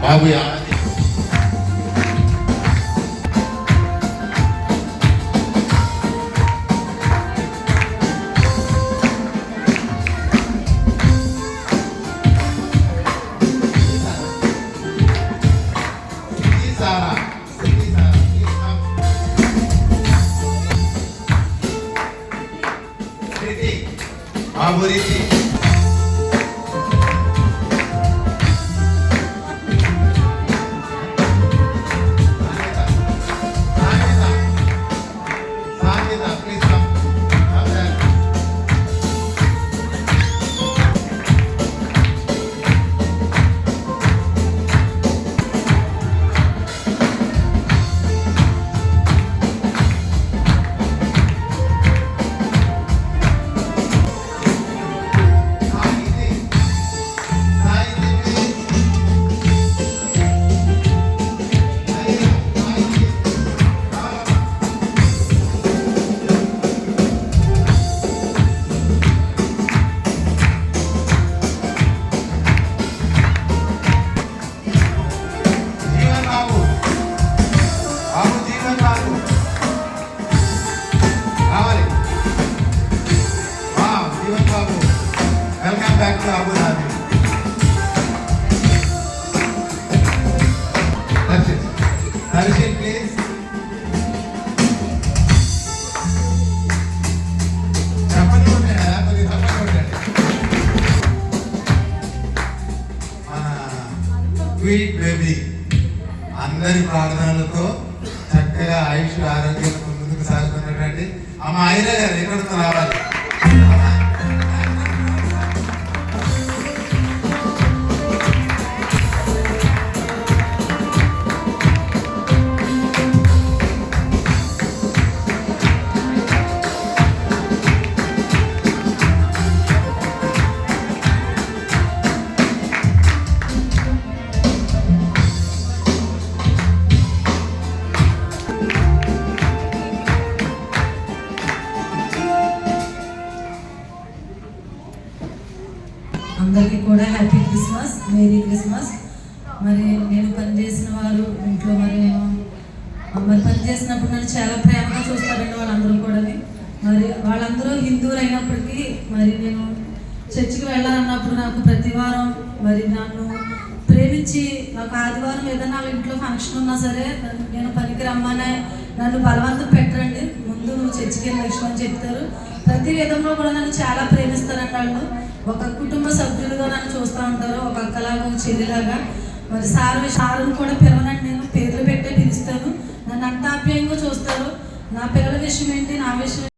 బాబు బాబు రీతి Welcome back to Abu Dhabi. That's it. Darshan, please. Chapani kottana, kodi chapani kottana. Sweet baby. అందరి ప్రార్థనలతో చక్కగా ఆయుష్ ఆరోగ్యాలతో ముందుకు సాగుతున్నటువంటి అమ్మ ఐర గారు ఎక్కడితో రావాలి. అందరికీ కూడా హ్యాపీ క్రిస్మస్, మేరీ క్రిస్మస్. మరి నేను పనిచేసిన వారు ఇంట్లో మరి పనిచేసినప్పుడు నన్ను చాలా ప్రేమగా చూస్తారండి వాళ్ళందరూ కూడా. మరి వాళ్ళందరూ హిందువులు అయినప్పటికీ మరి నేను చర్చికి వెళ్ళాలన్నప్పుడు నాకు ప్రతి వారం మరి నన్ను ప్రేమించి నాకు ఆదివారం ఏదైనా వాళ్ళ ఇంట్లో ఫంక్షన్ ఉన్నా సరే నేను పనికి రమ్మనే నన్ను బలవంతం పెట్టరండి. ముందు నువ్వు చర్చికి వెళ్ళి లక్ష్యం అని చెప్తారు. ప్రతి విధంలో కూడా నన్ను చాలా ప్రేమిస్తారంట వాళ్ళు. ఒక కుటుంబ సభ్యులుగా నన్ను చూస్తూ ఉంటారు, ఒక అక్కలాగా ఒక చెల్లిలాగా. మరి సారుని కూడా పిలవనండి, నేను పేర్లు పెట్టే పిలుస్తాను. నన్ను అంత ఆప్యాయంగా చూస్తారు. నా పిల్లల విషయం ఏంటి, నా విషయం